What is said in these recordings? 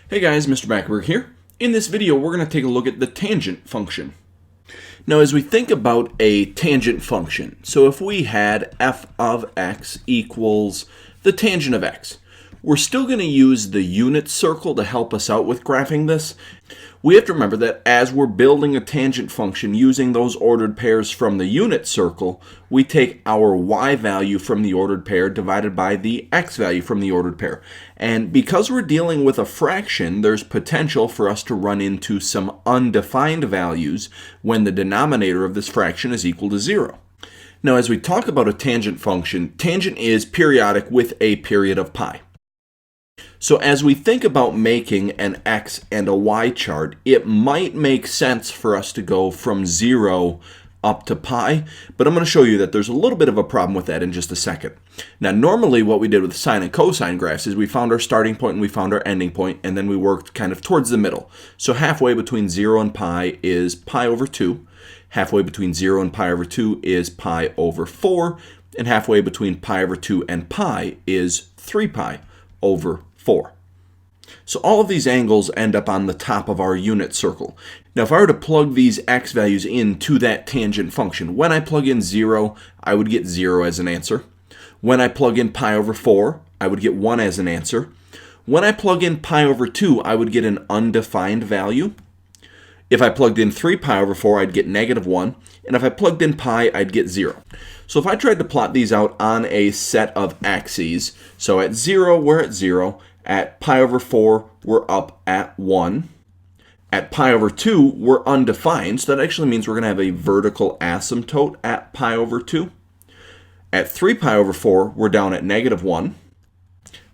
Hey guys, Mr. Mackenberg here. In this video, we're going to take a look at the tangent function. Now, as we think about a tangent function, so if we had f of x equals the tangent of x, we're still going to use the unit circle to help us out with graphing this. We have to remember that as we're building a tangent function using those ordered pairs from the unit circle, we take our y value from the ordered pair divided by the x value from the ordered pair. And because we're dealing with a fraction, there's potential for us to run into some undefined values when the denominator of this fraction is equal to 0. Now, as we talk about a tangent function, tangent is periodic with a period of pi. So as we think about making an x and a y chart, it might make sense for us to go from 0 up to pi, but I'm going to show you that there's a little bit of a problem with that in just a second. Now, normally what we did with sine and cosine graphs is we found our starting point and we found our ending point, and then we worked kind of towards the middle. So halfway between 0 and pi is pi over 2. Halfway between 0 and pi over 2 is pi over 4. And halfway between pi over 2 and pi is 3 pi over 4. So all of these angles end up on the top of our unit circle. Now, if I were to plug these x values into that tangent function, when I plug in 0, I would get 0 as an answer. When I plug in pi over 4, I would get 1 as an answer. When I plug in pi over 2, I would get an undefined value. If I plugged in 3 pi over 4, I'd get negative 1. And if I plugged in pi, I'd get 0. So if I tried to plot these out on a set of axes, so at 0, we're at 0. At pi over 4, we're up at 1. At pi over 2, we're undefined, so that actually means we're going to have a vertical asymptote at pi over 2. At 3 pi over 4, we're down at negative 1.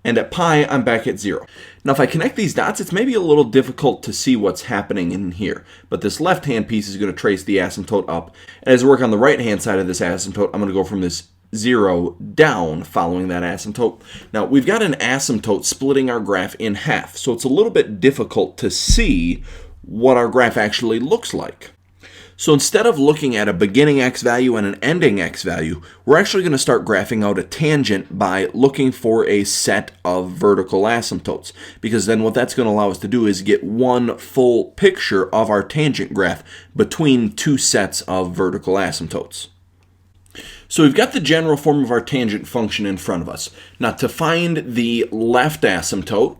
And at pi, I'm back at 0. Now, if I connect these dots, it's maybe a little difficult to see what's happening in here. But this left-hand piece is going to trace the asymptote up. And as I work on the right-hand side of this asymptote, I'm going to go from this 0 down following that asymptote. Now, we've got an asymptote splitting our graph in half, so it's a little bit difficult to see what our graph actually looks like. So instead of looking at a beginning x value and an ending x value, we're actually going to start graphing out a tangent by looking for a set of vertical asymptotes, because then what that's going to allow us to do is get one full picture of our tangent graph between two sets of vertical asymptotes. So we've got the general form of our tangent function in front of us. Now, to find the left asymptote,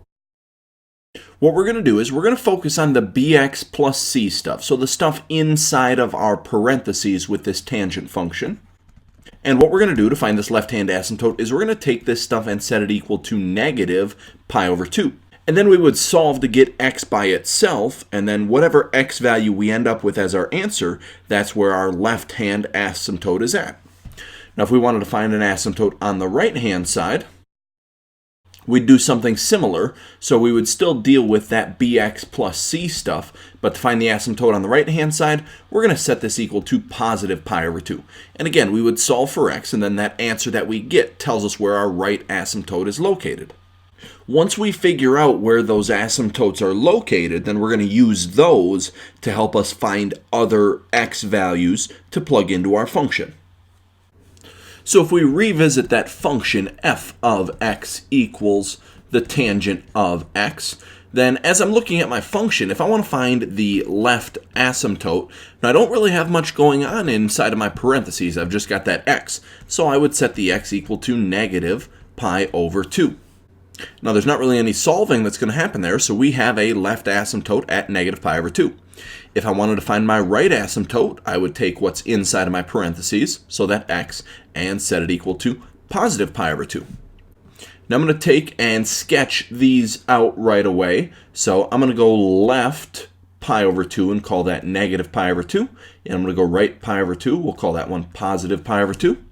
what we're going to do is we're going to focus on the bx plus c stuff, so the stuff inside of our parentheses with this tangent function. And what we're going to do to find this left-hand asymptote is we're going to take this stuff and set it equal to negative pi over 2. And then we would solve to get x by itself, and then whatever x value we end up with as our answer, that's where our left-hand asymptote is at. Now, if we wanted to find an asymptote on the right-hand side, we'd do something similar. So we would still deal with that bx plus c stuff, but to find the asymptote on the right-hand side, we're going to set this equal to positive pi over 2. And again, we would solve for x, and then that answer that we get tells us where our right asymptote is located. Once we figure out where those asymptotes are located, then we're going to use those to help us find other x values to plug into our function. So if we revisit that function f of x equals the tangent of x, then as I'm looking at my function, if I want to find the left asymptote, now I don't really have much going on inside of my parentheses. I've just got that x. So I would set the x equal to negative pi over 2. Now there's not really any solving that's going to happen there, so we have a left asymptote at negative pi over 2. If I wanted to find my right asymptote, I would take what's inside of my parentheses, so that x, and set it equal to positive pi over 2. Now I'm going to take and sketch these out right away. So I'm going to go left pi over 2 and call that negative pi over 2. And I'm going to go right pi over 2. We'll call that one positive pi over 2.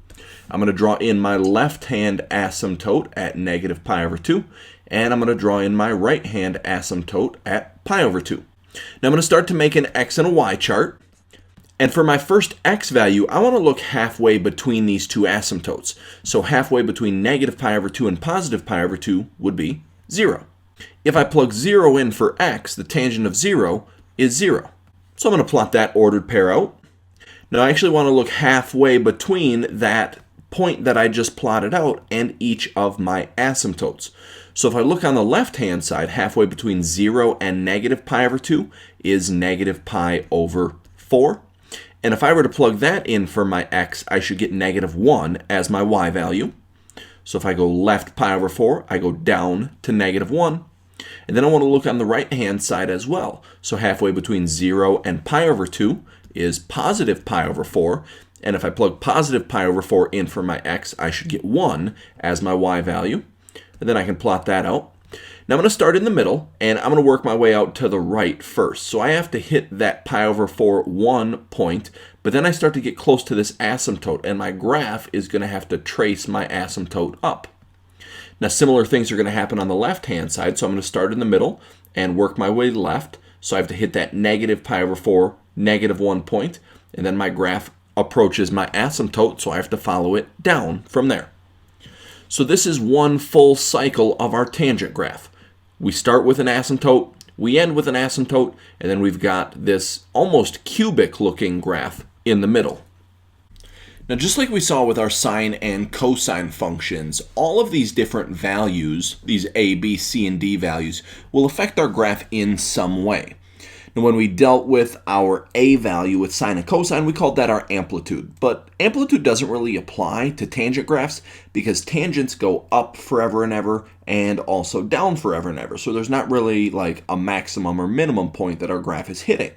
I'm going to draw in my left-hand asymptote at negative pi over 2. And I'm going to draw in my right-hand asymptote at pi over 2. Now I'm going to start to make an x and a y chart. And for my first x value, I want to look halfway between these two asymptotes. So halfway between negative pi over 2 and positive pi over 2 would be 0. If I plug 0 in for x, the tangent of 0 is 0. So I'm going to plot that ordered pair out. Now I actually want to look halfway between that point that I just plotted out and each of my asymptotes. So if I look on the left-hand side, halfway between 0 and negative pi over 2 is negative pi over 4. And if I were to plug that in for my x, I should get negative 1 as my y value. So if I go left pi over 4, I go down to negative 1. And then I want to look on the right-hand side as well. So halfway between 0 and pi over 2 is positive pi over 4. And if I plug positive pi over 4 in for my x, I should get 1 as my y value. And then I can plot that out. Now I'm going to start in the middle, and I'm going to work my way out to the right first. So I have to hit that pi over 4 1 point, but then I start to get close to this asymptote, and my graph is going to have to trace my asymptote up. Now similar things are going to happen on the left-hand side, so I'm going to start in the middle and work my way left. So I have to hit that negative pi over 4, negative 1 point, and then my graph approaches my asymptote, so I have to follow it down from there. So this is one full cycle of our tangent graph. We start with an asymptote, we end with an asymptote, and then we've got this almost cubic looking graph in the middle. Now just like we saw with our sine and cosine functions, all of these different values, these a, b, c, and d values, will affect our graph in some way. Now when we dealt with our a value with sine and cosine, we called that our amplitude. But amplitude doesn't really apply to tangent graphs because tangents go up forever and ever and also down forever and ever. So there's not really like a maximum or minimum point that our graph is hitting.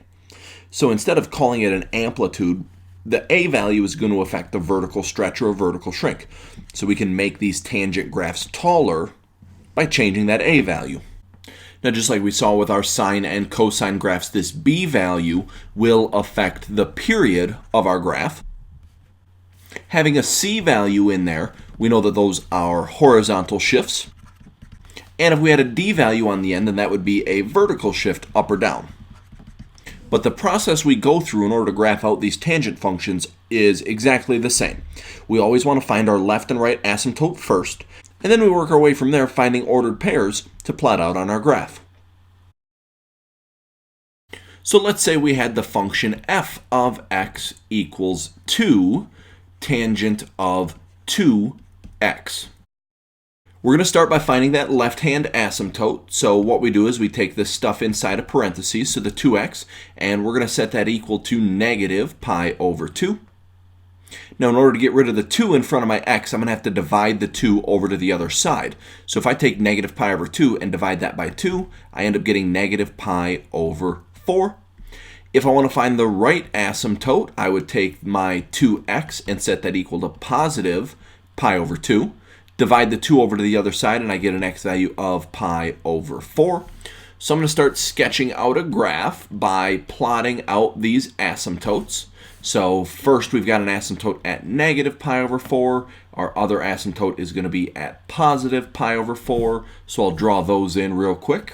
So instead of calling it an amplitude, the a value is going to affect the vertical stretch or vertical shrink. So we can make these tangent graphs taller by changing that a value. Now, just like we saw with our sine and cosine graphs, this b value will affect the period of our graph. Having a c value in there, we know that those are horizontal shifts. And if we had a d value on the end, then that would be a vertical shift up or down. But the process we go through in order to graph out these tangent functions is exactly the same. We always want to find our left and right asymptote first, and then we work our way from there, finding ordered pairs to plot out on our graph. So let's say we had the function f of x equals 2 tangent of 2x. We're going to start by finding that left-hand asymptote. So what we do is we take this stuff inside of parentheses, so the 2x, and we're going to set that equal to negative pi over 2. Now, in order to get rid of the 2 in front of my x, I'm going to have to divide the 2 over to the other side. So if I take negative pi over 2 and divide that by 2, I end up getting negative pi over 4. If I want to find the right asymptote, I would take my 2x and set that equal to positive pi over 2. Divide the 2 over to the other side, and I get an x value of pi over 4. So I'm going to start sketching out a graph by plotting out these asymptotes. So first we've got an asymptote at negative pi over 4. Our other asymptote is going to be at positive pi over 4. So I'll draw those in real quick.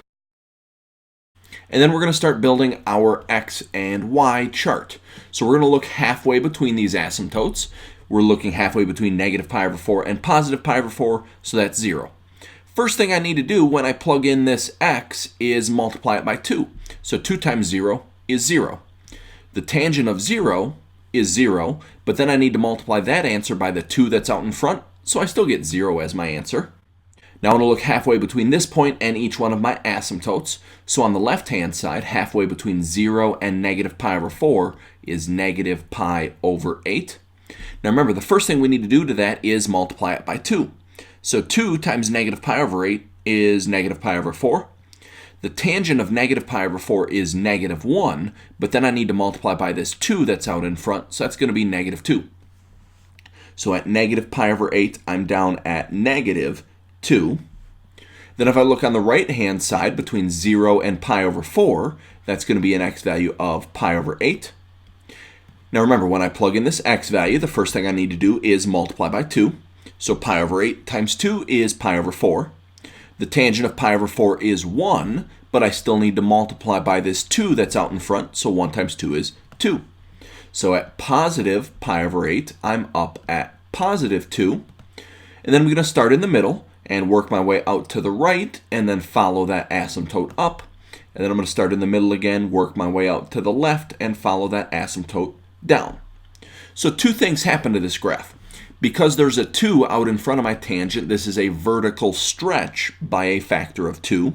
And then we're going to start building our x and y chart. So we're going to look halfway between these asymptotes. We're looking halfway between negative pi over 4 and positive pi over 4, so that's 0. First thing I need to do when I plug in this x is multiply it by 2. So 2 times 0 is 0. The tangent of 0 is 0, but then I need to multiply that answer by the 2 that's out in front, so I still get 0 as my answer. Now I want to look halfway between this point and each one of my asymptotes. So on the left-hand side, halfway between 0 and negative pi over 4 is negative pi over 8. Now remember, the first thing we need to do to that is multiply it by 2. So 2 times negative pi over 8 is negative pi over 4. The tangent of negative pi over 4 is negative 1, but then I need to multiply by this 2 that's out in front, so that's going to be negative 2. So at negative pi over 8, I'm down at negative 2. Then if I look on the right-hand side between 0 and pi over 4, that's going to be an x value of pi over 8. Now remember, when I plug in this x value, the first thing I need to do is multiply by 2. So pi over 8 times 2 is pi over 4. The tangent of pi over 4 is 1, but I still need to multiply by this 2 that's out in front, so 1 times 2 is 2. So at positive pi over 8, I'm up at positive 2. And then I'm going to start in the middle and work my way out to the right, and then follow that asymptote up. And then I'm going to start in the middle again, work my way out to the left, and follow that asymptote down. So two things happen to this graph. Because there's a 2 out in front of my tangent, this is a vertical stretch by a factor of 2.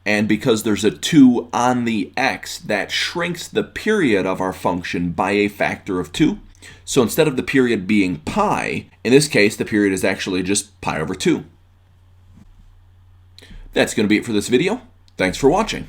And because there's a 2 on the x, that shrinks the period of our function by a factor of 2. So instead of the period being pi, in this case, the period is actually just pi over 2. That's going to be it for this video. Thanks for watching.